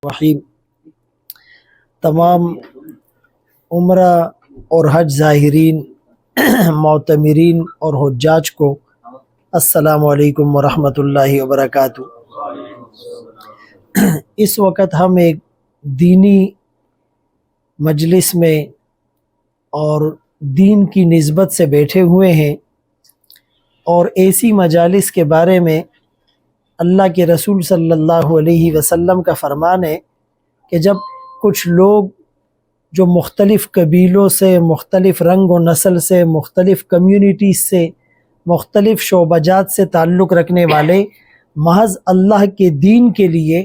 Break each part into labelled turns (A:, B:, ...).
A: رحیم تمام عمرہ اور حج زائرین معتمرین اور حجاج کو السلام علیکم ورحمۃ اللہ وبرکاتہ۔ اس وقت ہم ایک دینی مجلس میں اور دین کی نسبت سے بیٹھے ہوئے ہیں، اور ایسی مجالس کے بارے میں اللہ کے رسول صلی اللہ علیہ وسلم کا فرمان ہے کہ جب کچھ لوگ جو مختلف قبیلوں سے، مختلف رنگ و نسل سے، مختلف کمیونٹیز سے، مختلف شعبجات سے تعلق رکھنے والے محض اللہ کے دین کے لیے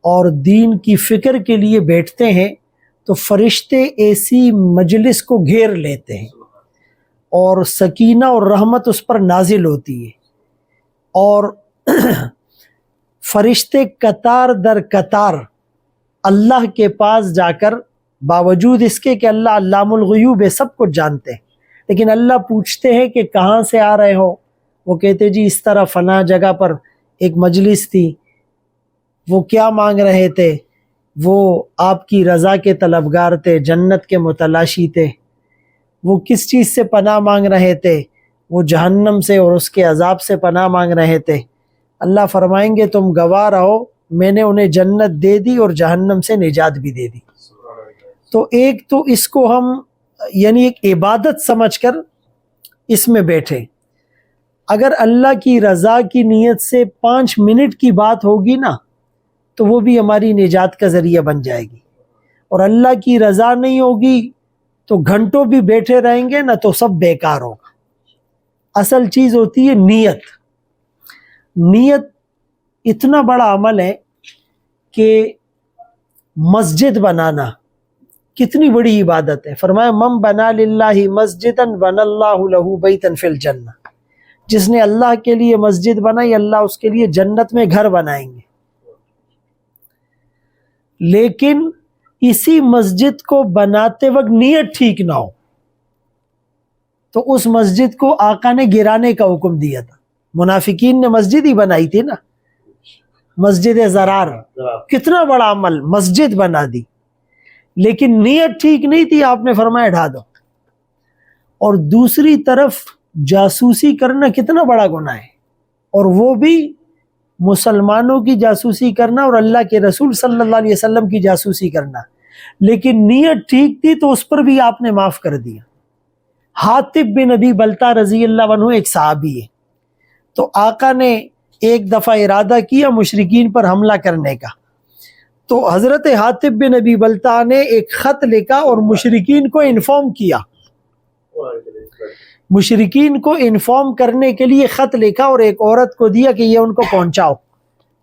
A: اور دین کی فکر کے لیے بیٹھتے ہیں تو فرشتے ایسی مجلس کو گھیر لیتے ہیں اور سکینہ اور رحمت اس پر نازل ہوتی ہے، اور فرشتے قطار در قطار اللہ کے پاس جا کر، باوجود اس کے کہ اللہ علام الغیوب ہے، سب کچھ جانتے ہیں، لیکن اللہ پوچھتے ہیں کہ کہاں سے آ رہے ہو؟ وہ کہتے جی اس طرح فلاں جگہ پر ایک مجلس تھی، وہ کیا مانگ رہے تھے؟ وہ آپ کی رضا کے طلبگار تھے، جنت کے متلاشی تھے۔ وہ کس چیز سے پناہ مانگ رہے تھے؟ وہ جہنم سے اور اس کے عذاب سے پناہ مانگ رہے تھے۔ اللہ فرمائیں گے تم گواہ رہو، میں نے انہیں جنت دے دی اور جہنم سے نجات بھی دے دی۔ تو ایک تو اس کو ہم یعنی ایک عبادت سمجھ کر اس میں بیٹھے۔ اگر اللہ کی رضا کی نیت سے 5 منٹ کی بات ہوگی نا تو وہ بھی ہماری نجات کا ذریعہ بن جائے گی، اور اللہ کی رضا نہیں ہوگی تو گھنٹوں بھی بیٹھے رہیں گے نا تو سب بیکار ہوگا۔ اصل چیز ہوتی ہے نیت۔ نیت اتنا بڑا عمل ہے کہ مسجد بنانا کتنی بڑی عبادت ہے۔ فرمایا من بنا للہ مسجدا بنى اللہ لہ بیتا فی الجنہ، جس نے اللہ کے لیے مسجد بنائی اللہ اس کے لیے جنت میں گھر بنائیں گے۔ لیکن اسی مسجد کو بناتے وقت نیت ٹھیک نہ ہو تو اس مسجد کو آقا نے گرانے کا حکم دیا تھا۔ منافقین نے مسجد ہی بنائی تھی نا، مسجد زرار، کتنا بڑا عمل، مسجد بنا دی، لیکن نیت ٹھیک نہیں تھی، آپ نے فرمایا ڈھا دو۔ اور دوسری طرف جاسوسی کرنا کتنا بڑا گناہ ہے، اور وہ بھی مسلمانوں کی جاسوسی کرنا اور اللہ کے رسول صلی اللہ علیہ وسلم کی جاسوسی کرنا، لیکن نیت ٹھیک تھی تو اس پر بھی آپ نے معاف کر دیا۔ حاطب بن ابی بلتہ رضی اللہ عنہ ایک صحابی ہے، تو آقا نے ایک دفعہ ارادہ کیا مشرکین پر حملہ کرنے کا، تو حضرت حاطب بن ابی بلتہ نے ایک خط لکھا اور مشرکین کو انفارم کیا، مشرکین کو انفارم کرنے کے لیے خط لکھا اور ایک عورت کو دیا کہ یہ ان کو پہنچاؤ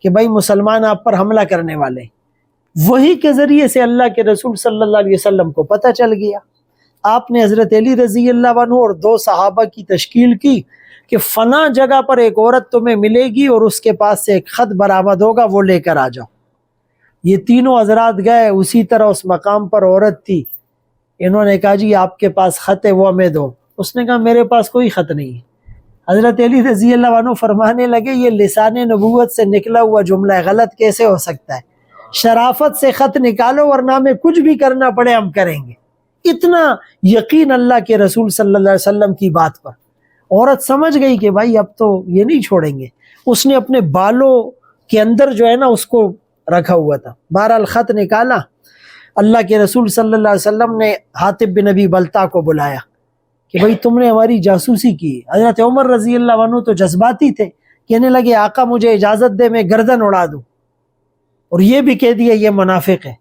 A: کہ بھائی مسلمان آپ پر حملہ کرنے والے ہیں۔ وہی کے ذریعے سے اللہ کے رسول صلی اللہ علیہ وسلم کو پتہ چل گیا۔ آپ نے حضرت علی رضی اللہ عنہ اور 2 صحابہ کی تشکیل کی کہ فلاں جگہ پر ایک عورت تمہیں ملے گی اور اس کے پاس سے ایک خط برآمد ہوگا، وہ لے کر آ جاؤ۔ یہ تینوں حضرات گئے، اسی طرح اس مقام پر عورت تھی، انہوں نے کہا جی آپ کے پاس خط ہے وہ ہمیں دو۔ اس نے کہا میرے پاس کوئی خط نہیں ہے۔ حضرت علی رضی اللہ عنہ فرمانے لگے یہ لسان نبوت سے نکلا ہوا جملہ ہے، غلط کیسے ہو سکتا ہے؟ شرافت سے خط نکالو ورنہ ہمیں کچھ بھی کرنا پڑے ہم کریں گے۔ اتنا یقین اللہ کے رسول صلی اللہ علیہ وسلم کی بات پر۔ عورت سمجھ گئی کہ بھائی اب تو یہ نہیں چھوڑیں گے۔ اس نے اپنے بالوں کے اندر جو ہے نا اس کو رکھا ہوا تھا، بہرحال خط نکالا۔ اللہ کے رسول صلی اللہ علیہ وسلم نے حاطب بن ابی بلتہ کو بلایا کہ بھائی تم نے ہماری جاسوسی کی۔ حضرت عمر رضی اللہ عنہ تو جذباتی تھے، کہنے لگے آقا مجھے اجازت دے میں گردن اڑا دوں، اور یہ بھی کہہ دیا یہ منافق ہے۔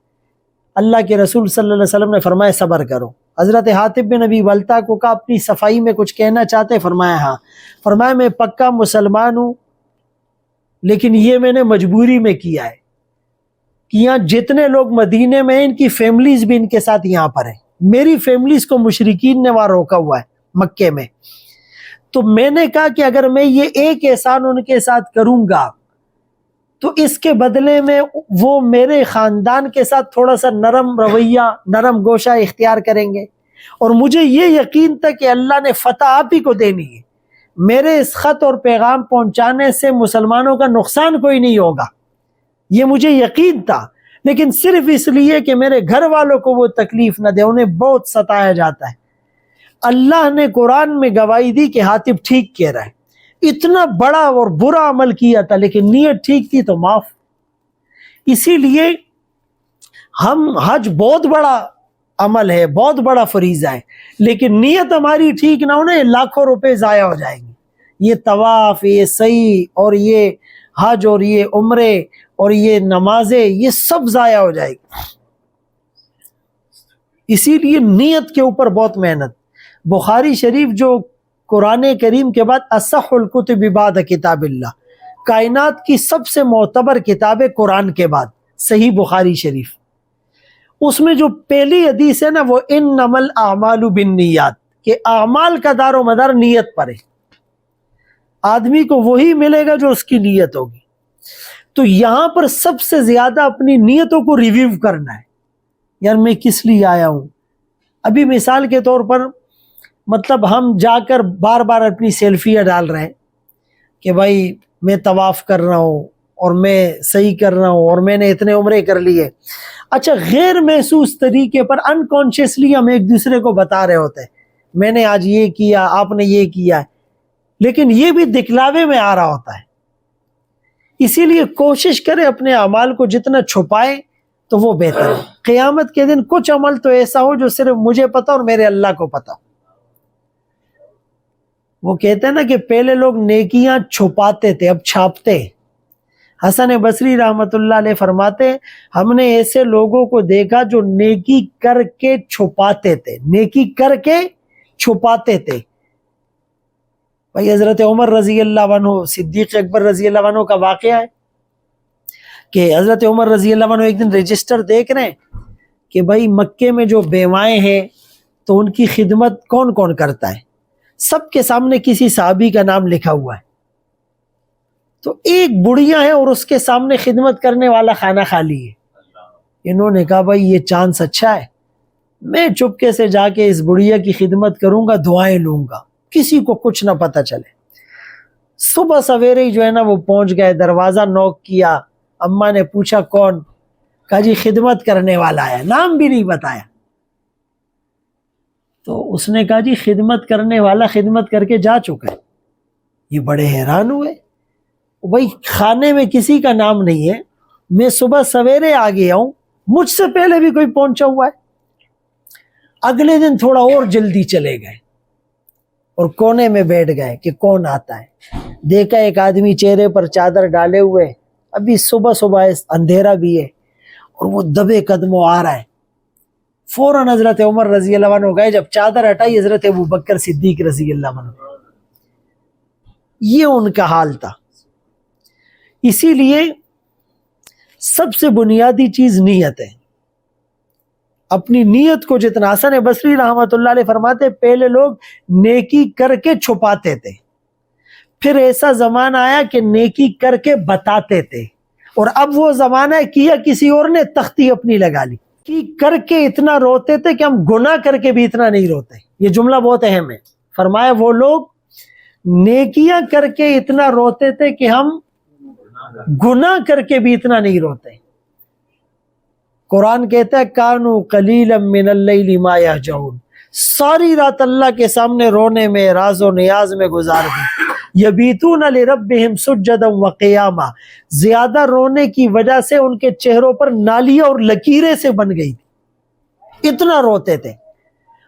A: اللہ کے رسول صلی اللہ علیہ وسلم نے فرمایا صبر کرو۔ حضرت حاطب بن ابی بلتہ کو کہا اپنی صفائی میں کچھ کہنا چاہتے؟ فرمایا ہاں۔ فرمایا میں پکا مسلمان ہوں، لیکن یہ میں نے مجبوری میں کیا ہے کہ یہاں جتنے لوگ مدینے میں ہیں ان کی فیملیز بھی ان کے ساتھ یہاں پر ہیں، میری فیملیز کو مشرکین نے وہاں روکا ہوا ہے مکے میں، تو میں نے کہا کہ اگر میں یہ ایک احسان ان کے ساتھ کروں گا تو اس کے بدلے میں وہ میرے خاندان کے ساتھ تھوڑا سا نرم رویہ، نرم گوشہ اختیار کریں گے، اور مجھے یہ یقین تھا کہ اللہ نے فتح آپ ہی کو دینی ہے، میرے اس خط اور پیغام پہنچانے سے مسلمانوں کا نقصان کوئی نہیں ہوگا، یہ مجھے یقین تھا، لیکن صرف اس لیے کہ میرے گھر والوں کو وہ تکلیف نہ دے، انہیں بہت ستایا جاتا ہے۔ اللہ نے قرآن میں گواہی دی کہ حاتب ٹھیک کہہ رہا ہے، اتنا بڑا اور برا عمل کیا تھا لیکن نیت ٹھیک تھی تو معاف۔ اسی لیے ہم حج بہت بڑا عمل ہے، بہت بڑا فریضہ ہے، لیکن نیت ہماری ٹھیک نہ ہونا، لاکھوں روپے ضائع ہو جائیں گے۔ یہ طواف، یہ سعی اور یہ حج اور یہ عمرے اور یہ نمازیں، یہ سب ضائع ہو جائے گی۔ اسی لیے نیت کے اوپر بہت محنت۔ بخاری شریف جو قرآن کریم کے بعد اصح الکتب بعد کتاب اللہ، کائنات کی سب سے معتبر کتاب ہے قرآن کے بعد، صحیح بخاری شریف، اس میں جو پہلی حدیث ہے نا وہ انما الاعمال بالنیات، کہ اعمال کا دار و مدار نیت پر ہے، آدمی کو وہی ملے گا جو اس کی نیت ہوگی۔ تو یہاں پر سب سے زیادہ اپنی نیتوں کو ریویو کرنا ہے، یار میں کس لیے آیا ہوں۔ ابھی مثال کے طور پر مطلب ہم جا کر بار بار اپنی سیلفیاں ڈال رہے ہیں کہ بھائی میں طواف کر رہا ہوں اور میں صحیح کر رہا ہوں اور میں نے اتنے عمرے کر لیے۔ اچھا، غیر محسوس طریقے پر انکانشیسلی ہم ایک دوسرے کو بتا رہے ہوتے ہیں میں نے آج یہ کیا، آپ نے یہ کیا ہے، لیکن یہ بھی دکھلاوے میں آ رہا ہوتا ہے۔ اسی لیے کوشش کرے اپنے اعمال کو جتنا چھپائے تو وہ بہتر ہے۔ قیامت کے دن کچھ عمل تو ایسا ہو جو صرف مجھے پتا اور میرے اللہ کو پتا۔ وہ کہتے ہیں نا کہ پہلے لوگ نیکیاں چھپاتے تھے، اب چھاپتے ہیں۔ حسن بصری رحمت اللہ علیہ فرماتے ہیں ہم نے ایسے لوگوں کو دیکھا جو نیکی کر کے چھپاتے تھے، نیکی کر کے چھپاتے تھے۔ بھائی حضرت عمر رضی اللہ عنہ، صدیق اکبر رضی اللہ عنہ کا واقعہ ہے کہ حضرت عمر رضی اللہ عنہ ایک دن رجسٹر دیکھ رہے ہیں کہ بھائی مکے میں جو بیوائیں ہیں تو ان کی خدمت کون کون کرتا ہے، سب کے سامنے کسی صحابی کا نام لکھا ہوا ہے، تو ایک بڑھیا ہے اور اس کے سامنے خدمت کرنے والا خانہ خالی ہے۔ انہوں نے کہا بھائی یہ چانس اچھا ہے، میں چپکے سے جا کے اس بڑھیا کی خدمت کروں گا، دعائیں لوں گا، کسی کو کچھ نہ پتہ چلے۔ صبح سویرے ہی جو ہے نا وہ پہنچ گئے، دروازہ نوک کیا، اماں نے پوچھا کون، کہا جی خدمت کرنے والا ہے، نام بھی نہیں بتایا۔ تو اس نے کہا جی خدمت کرنے والا خدمت کر کے جا چکا ہے۔ یہ بڑے حیران ہوئے، بھائی کھانے میں کسی کا نام نہیں ہے، میں صبح سویرے آ گیا ہوں، مجھ سے پہلے بھی کوئی پہنچا ہوا ہے۔ اگلے دن تھوڑا اور جلدی چلے گئے اور کونے میں بیٹھ گئے کہ کون آتا ہے۔ دیکھا ایک آدمی چہرے پر چادر ڈالے ہوئے، ابھی صبح صبح اندھیرا بھی ہے اور وہ دبے قدموں آ رہا ہے۔ فوراً حضرت عمر رضی اللہ عنہ گئے، جب چادر ہٹائی حضرت ابو بکر صدیق رضی اللہ عنہ، یہ ان کا حال تھا۔ اسی لیے سب سے بنیادی چیز نیت ہے۔ اپنی نیت کو جتنا، حسن بصری رحمت اللہ علیہ فرماتے پہلے لوگ نیکی کر کے چھپاتے تھے، پھر ایسا زمانہ آیا کہ نیکی کر کے بتاتے تھے، اور اب وہ زمانہ ہے کیا کسی اور نے تختی اپنی لگا لی، کہ کر کے اتنا روتے تھے کہ ہم گناہ کر کے بھی اتنا نہیں روتے۔ یہ جملہ بہت اہم ہے۔ فرمایا وہ لوگ نیکیاں کر کے اتنا روتے تھے کہ ہم گناہ کر کے بھی اتنا نہیں روتے۔ قرآن کہتا ہے کانوا قلیلا من اللیل ما یہجعون، ساری رات اللہ کے سامنے رونے میں، راز و نیاز میں گزار دی۔ یبیتون لربہم سجدا وقیاما، زیادہ رونے کی وجہ سے ان کے چہروں پر نالیاں اور لکیریں سے بن گئی تھی، اتنا روتے تھے۔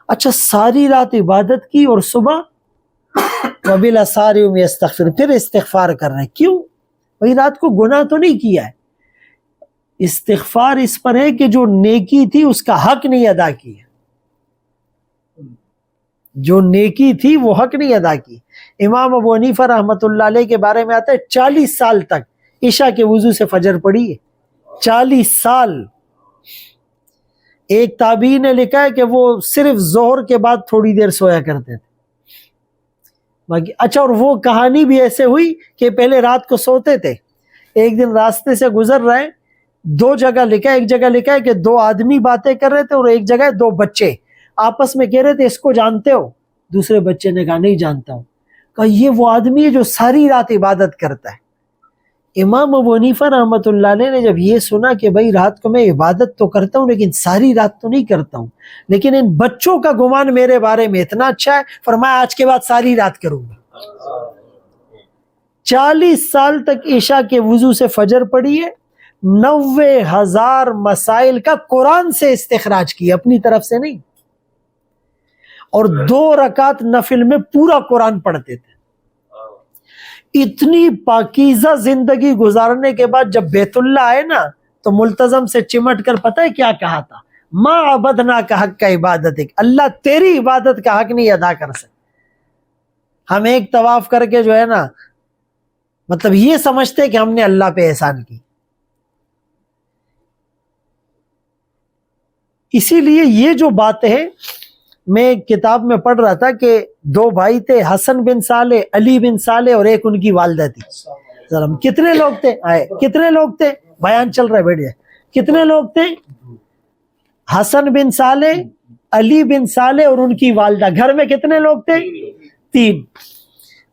A: اچھا، ساری رات عبادت کی اور صبح وبالاسحار هم یستغفرون، پھر استغفار کر رہے ہیں۔ کیوں؟ بھائی رات کو گناہ تو نہیں کیا ہے، استغفار اس پر ہے کہ جو نیکی تھی اس کا حق نہیں ادا کیا، جو نیکی تھی وہ حق نہیں ادا کی۔ امام ابو حنیفہ رحمت اللہ علیہ کے بارے میں آتا ہے 40 سال تک عشاء کے وضو سے فجر پڑی ہے، 40 سال۔ ایک تابعی نے لکھا ہے کہ وہ صرف ظہر کے بعد تھوڑی دیر سویا کرتے تھے باقی۔ اچھا، اور وہ کہانی بھی ایسے ہوئی کہ پہلے رات کو سوتے تھے، ایک دن راستے سے گزر رہے، دو جگہ لکھا ہے، ایک جگہ لکھا ہے کہ 2 آدمی باتیں کر رہے تھے اور ایک جگہ 2 بچے آپس میں کہہ رہے تھے اس کو جانتے ہو؟ دوسرے بچے نے کہا نہیں جانتا ہوں۔ کہا یہ وہ آدمی ہے جو ساری رات عبادت کرتا ہے، امام ابو حنیفہ رحمۃ اللہ علیہ نے جب یہ سنا کہ بھائی رات کو میں عبادت تو کرتا ہوں لیکن ساری رات تو نہیں کرتا ہوں، لیکن ان بچوں کا گمان میرے بارے میں اتنا اچھا ہے، فرمایا آج کے بعد ساری رات کروں گا۔ 40 سال تک عشاء کے وضو سے فجر پڑھی ہے، 90,000 مسائل کا قرآن سے استخراج کیا، اپنی طرف سے نہیں، اور 2 رکعت نفل میں پورا قرآن پڑھتے تھے۔ اتنی پاکیزہ زندگی گزارنے کے بعد جب بیت اللہ آئے نا تو ملتزم سے چمٹ کر پتہ ہے کیا کہا تھا؟ ما عبدنا کا حق کا عبادت، اللہ تیری عبادت کا حق نہیں ادا کر سکتے۔ ہم ایک طواف کر کے جو ہے نا مطلب یہ سمجھتے کہ ہم نے اللہ پہ احسان کی۔ اسی لیے یہ جو بات ہے، میں ایک کتاب میں پڑھ رہا تھا کہ 2 بھائی تھے، حسن بن صالح، علی بن صالح، اور ایک ان کی والدہ تھی۔ کتنے لوگ تھے؟ کتنے لوگ تھے؟ بیان چل رہا ہے، بیٹھ جائے۔ کتنے لوگ تھے؟ حسن بن صالح، علی بن صالح اور ان کی والدہ۔ گھر میں کتنے لوگ تھے؟ 3۔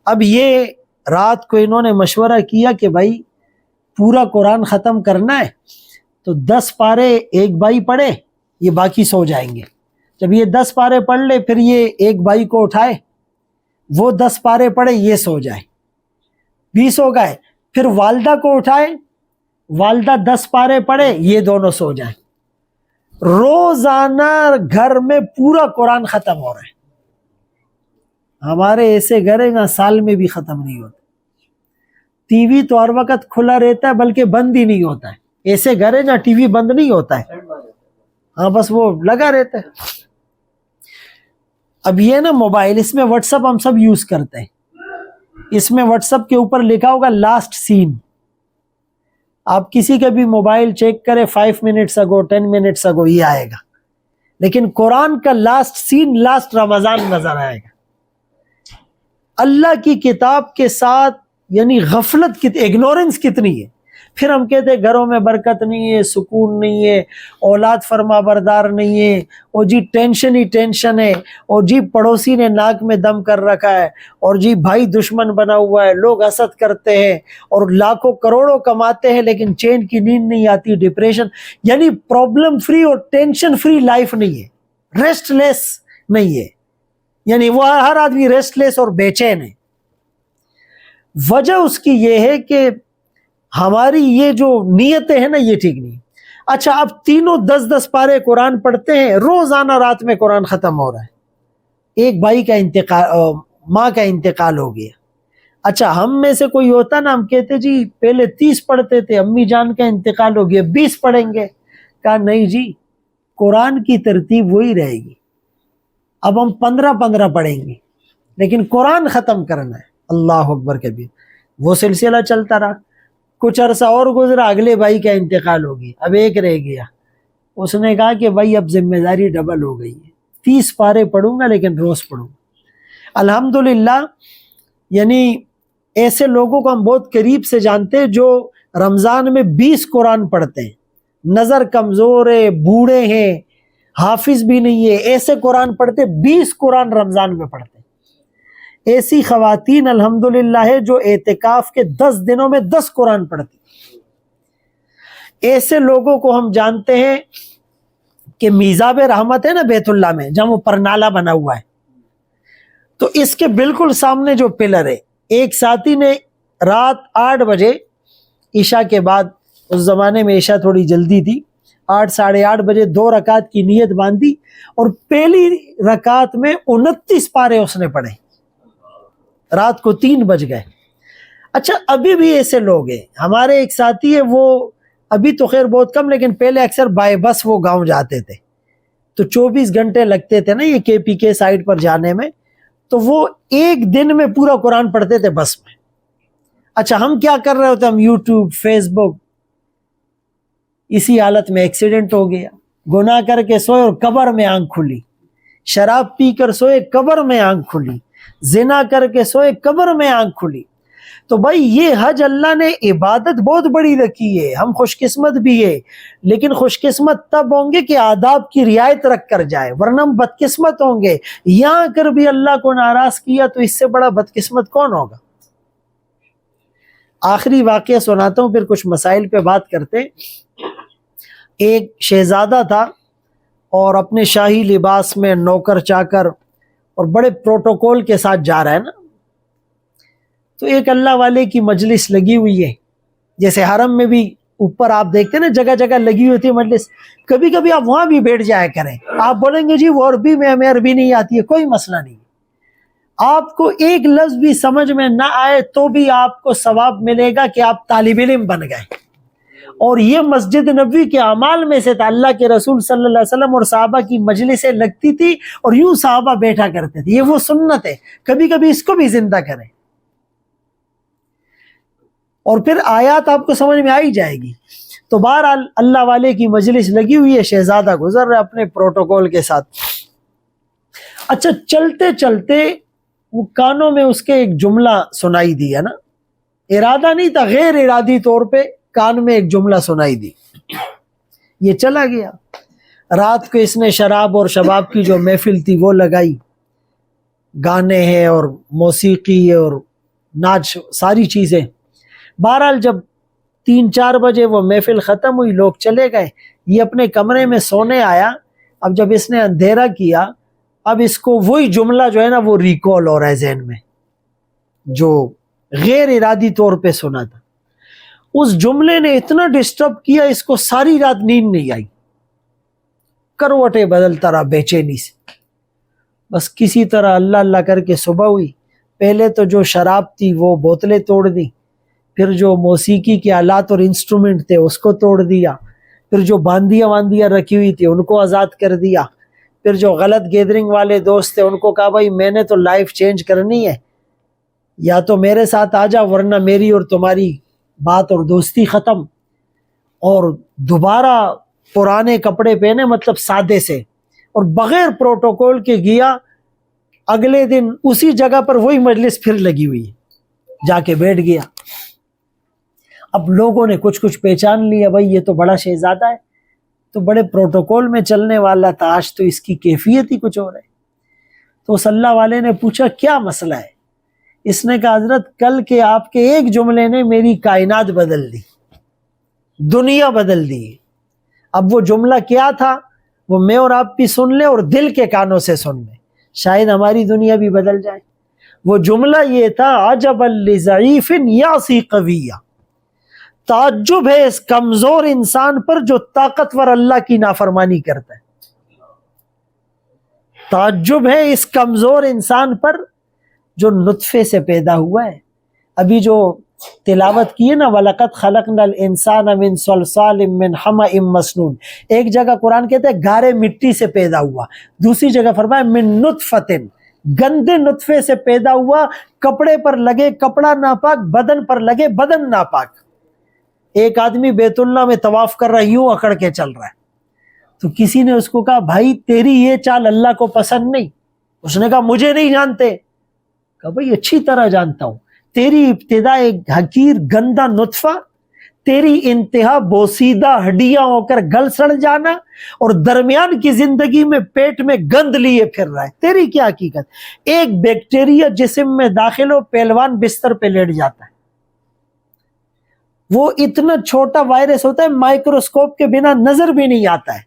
A: اب یہ رات کو انہوں نے مشورہ کیا کہ بھائی پورا قرآن ختم کرنا ہے تو 10 پارے ایک بھائی پڑھے، یہ باقی سو جائیں گے۔ جب یہ 10 پارے پڑھ لے پھر یہ ایک بھائی کو اٹھائے، وہ 10 پارے پڑھے، یہ سو جائے، 20 ہو گئے۔ پھر والدہ کو اٹھائے، والدہ 10 پارے پڑھے، یہ دونوں سو جائیں۔ روزانہ گھر میں پورا قرآن ختم ہو رہا ہے۔ ہمارے ایسے گھر ہیں نا سال میں بھی ختم نہیں ہوتا۔ ٹی وی تو ہر وقت کھلا رہتا ہے بلکہ بند ہی نہیں ہوتا ہے۔ ایسے گھر ہیں جہاں ٹی وی بند نہیں ہوتا ہے، ہاں بس وہ لگا رہتا ہے۔ اب یہ نا موبائل، اس میں واٹس اپ ہم سب یوز کرتے ہیں، اس میں واٹس اپ کے اوپر لکھا ہوگا لاسٹ سین۔ آپ کسی کا بھی موبائل چیک کرے 5 منٹس اگو، 10 منٹس اگو، یہ آئے گا۔ لیکن قرآن کا لاسٹ سین لاسٹ رمضان نظر آئے گا۔ اللہ کی کتاب کے ساتھ یعنی غفلت، اگنورنس کتنی ہے۔ پھر ہم کہتے ہیں گھروں میں برکت نہیں ہے، سکون نہیں ہے، اولاد فرما بردار نہیں ہے، اور جی ٹینشن ہی ٹینشن ہے، اور جی پڑوسی نے ناک میں دم کر رکھا ہے، اور جی بھائی دشمن بنا ہوا ہے، لوگ حسد کرتے ہیں، اور لاکھوں کروڑوں کماتے ہیں لیکن چین کی نیند نہیں آتی، ڈپریشن، یعنی پرابلم فری اور ٹینشن فری لائف نہیں ہے، ریسٹ لیس نہیں ہے، یعنی وہ ہر آدمی ریسٹ لیس اور بے چین ہے۔ وجہ اس کی یہ ہے کہ ہماری یہ جو نیتیں ہیں نا یہ ٹھیک نہیں۔ اچھا اب تینوں 10-10 پارے قرآن پڑھتے ہیں، روزانہ رات میں قرآن ختم ہو رہا ہے۔ ایک بھائی کا انتقال، ماں کا انتقال ہو گیا۔ اچھا ہم میں سے کوئی ہوتا نا، ہم کہتے جی پہلے 30 پڑھتے تھے، امی جان کا انتقال ہو گیا 20 پڑھیں گے۔ کہا نہیں جی، قرآن کی ترتیب وہی رہے گی، اب ہم 15 پڑھیں گے لیکن قرآن ختم کرنا ہے۔ اللہ اکبر کبیر۔ وہ سلسلہ چلتا رہا، کچھ عرصہ اور گزرا، اگلے بھائی کا انتقال ہو گیا، اب ایک رہ گیا۔ اس نے کہا کہ بھائی اب ذمہ داری ڈبل ہو گئی ہے، 30 پارے پڑھوں گا لیکن روز پڑھوں گا۔ الحمدللہ یعنی ایسے لوگوں کو ہم بہت قریب سے جانتے ہیں جو رمضان میں 20 قرآن پڑھتے ہیں، نظر کمزور ہے، بوڑھے ہیں، حافظ بھی نہیں ہے، ایسے قرآن پڑھتے، 20 قرآن رمضان میں پڑھتے۔ ایسی خواتین الحمدللہ ہے جو اعتکاف کے 10 دنوں میں 10 قرآن پڑھتی۔ ایسے لوگوں کو ہم جانتے ہیں کہ میزاب رحمت ہے نا بیت اللہ میں، جہاں وہ پرنالہ بنا ہوا ہے، تو اس کے بالکل سامنے جو پلر ہے، ایک ساتھی نے رات 8 بجے عشاء کے بعد، اس زمانے میں عشاء تھوڑی جلدی تھی، 8 ساڑھے 8 بجے 2 رکعت کی نیت باندھی اور پہلی رکعت میں 29 پارے اس نے پڑھے، رات کو 3 بج گئے۔ اچھا ابھی بھی ایسے لوگ ہیں، ہمارے ایک ساتھی ہے، وہ ابھی تو خیر بہت کم لیکن پہلے اکثر بائی بس وہ گاؤں جاتے تھے تو 24 گھنٹے لگتے تھے نا یہ کے پی کے سائڈ پر جانے میں، تو وہ ایک دن میں پورا قرآن پڑھتے تھے بس میں۔ اچھا ہم کیا کر رہے ہوتے، ہم یوٹیوب فیس بک، اسی حالت میں ایکسیڈنٹ ہو گیا، گناہ کر کے سوئے اور قبر میں آنکھ کھلی، شراب پی کر سوئے قبر میں آنکھ کھلی، زنا کر کے سوئے قبر میں آنکھ کھلی۔ تو بھائی یہ حج اللہ نے عبادت بہت بڑی رکھی ہے، ہم خوش قسمت بھی ہے، لیکن خوش قسمت تب ہوں گے کہ آداب کی رعایت رکھ کر جائے، ورنہ ہم بدقسمت ہوں گے۔ یہاں کر بھی اللہ کو ناراض کیا تو اس سے بڑا بدقسمت کون ہوگا؟ آخری واقعہ سناتا ہوں، پھر کچھ مسائل پہ بات کرتے ہیں۔ ایک شہزادہ تھا اور اپنے شاہی لباس میں نوکر چاکر اور بڑے پروٹوکول کے ساتھ جا رہا ہے نا، تو ایک اللہ والے کی مجلس لگی ہوئی ہے، جیسے حرم میں بھی اوپر آپ دیکھتے ہیں نا جگہ جگہ لگی ہوئی تھی مجلس، کبھی کبھی آپ وہاں بھی بیٹھ جایا کریں۔ آپ بولیں گے جی وہ عربی میں ہمیں عربی نہیں آتی ہے، کوئی مسئلہ نہیں، آپ کو ایک لفظ بھی سمجھ میں نہ آئے تو بھی آپ کو ثواب ملے گا کہ آپ طالب علم بن گئے۔ اور یہ مسجد نبوی کے اعمال میں سے تھا، اللہ کے رسول صلی اللہ علیہ وسلم اور صحابہ کی مجلسیں لگتی تھی اور یوں صحابہ بیٹھا کرتے تھے، یہ وہ سنت ہے، کبھی کبھی اس کو بھی زندہ کریں اور پھر آیات آپ کو سمجھ میں آئی جائے گی۔ تو بہرحال اللہ والے کی مجلس لگی ہوئی ہے، شہزادہ گزر رہا ہے اپنے پروٹوکول کے ساتھ۔ اچھا چلتے چلتے وہ کانوں میں اس کے ایک جملہ سنائی دیا نا، ارادہ نہیں تھا، غیر ارادی طور پہ کان میں ایک جملہ سنائی دی، یہ چلا گیا۔ رات کو اس نے شراب اور شباب کی جو محفل تھی وہ لگائی، گانے ہیں اور موسیقی اور ناچ، ساری چیزیں۔ بہرحال جب 3-4 بجے وہ محفل ختم ہوئی، لوگ چلے گئے، یہ اپنے کمرے میں سونے آیا۔ اب جب اس نے اندھیرا کیا، اب اس کو وہی جملہ جو ہے نا وہ ریکال ہو رہا ہے ذہن میں، جو غیر ارادی طور پہ سنا تھا۔ اس جملے نے اتنا ڈسٹرب کیا، اس کو ساری رات نیند نہیں آئی، کروٹیں بدلتا رہا بے چینی سے۔ بس کسی طرح اللہ اللہ کر کے صبح ہوئی۔ پہلے تو جو شراب تھی وہ بوتلیں توڑ دی، پھر جو موسیقی کے آلات اور انسٹرومنٹ تھے اس کو توڑ دیا، پھر جو باندیاں رکھی ہوئی تھی ان کو آزاد کر دیا، پھر جو غلط گیدرنگ والے دوست تھے ان کو کہا بھائی میں نے تو لائف چینج کرنی ہے، یا تو میرے ساتھ آ جا ورنہ میری اور تمہاری بات اور دوستی ختم۔ اور دوبارہ پرانے کپڑے پہنے، مطلب سادے سے، اور بغیر پروٹوکول کے گیا۔ اگلے دن اسی جگہ پر وہی مجلس پھر لگی ہوئی ہے، جا کے بیٹھ گیا۔ اب لوگوں نے کچھ پہچان لیا، بھائی یہ تو بڑا شہزادہ ہے، تو بڑے پروٹوکول میں چلنے والا تھا، آج تو اس کی کیفیت ہی کچھ اور ہے۔ تو اس اللہ والے نے پوچھا کیا مسئلہ ہے؟ اس نے کہا حضرت کل کے آپ کے ایک جملے نے میری کائنات بدل دی، دنیا بدل دی۔ اب وہ جملہ کیا تھا وہ میں اور آپ بھی سن لیں اور دل کے کانوں سے سن لیں، شاید ہماری دنیا بھی بدل جائے۔ وہ جملہ یہ تھا عجبا لضعیف یعصی قویہ، تعجب ہے اس کمزور انسان پر جو طاقتور اللہ کی نافرمانی کرتا ہے، تعجب ہے اس کمزور انسان پر جو نطفے سے پیدا ہوا ہے۔ ابھی جو تلاوت کی ہے نا وَلَقَدْ خَلَقْنَا الْإِنسَانَ مِنْ صَلْصَالٍ مِّنْ حَمَإٍ مَّسْنُونٍ، ایک جگہ قرآن کہتے ہیں گارے مٹی سے پیدا ہوا، دوسری جگہ فرمایا مِن نُطْفَةٍ، گندے نطفے سے پیدا ہوا، کپڑے پر لگے کپڑا ناپاک، بدن پر لگے بدن ناپاک۔ ایک آدمی بیت اللہ میں طواف کر رہا ہے، یوں اکڑ کے چل رہا ہے، تو کسی نے اس کو کہا بھائی تیری یہ چال اللہ کو پسند نہیں۔ اس نے کہا مجھے نہیں جانتے؟ کہا بھائی اچھی طرح جانتا ہوں، تیری ابتدا ایک حقیر گندا نطفہ، تیری انتہا بوسیدہ ہڈیاں ہو کر گل سڑ جانا، اور درمیان کی زندگی میں پیٹ میں گند لیے پھر رہا ہے۔ تیری کیا حقیقت؟ ایک بیکٹیریا جسم میں داخل ہو پہلوان بستر پہ لیٹ جاتا ہے، وہ اتنا چھوٹا وائرس ہوتا ہے مائکروسکوپ کے بنا نظر بھی نہیں آتا ہے،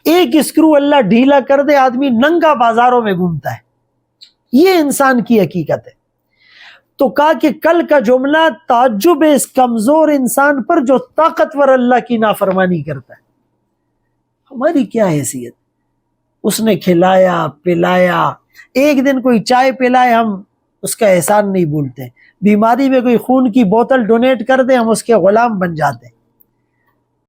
A: ایک اسکرو اللہ ڈھیلا کر دے آدمی ننگا بازاروں میں گھومتا ہے۔ یہ انسان کی حقیقت ہے۔ تو کہا کہ کل کا جملہ تعجب ہے اس کمزور انسان پر جو طاقتور اللہ کی نافرمانی کرتا ہے۔ ہماری کیا حیثیت؟ اس نے کھلایا پلایا، ایک دن کوئی چائے پلائے ہم اس کا احسان نہیں بھولتے، بیماری میں کوئی خون کی بوتل ڈونیٹ کر دے ہم اس کے غلام بن جاتے ہیں۔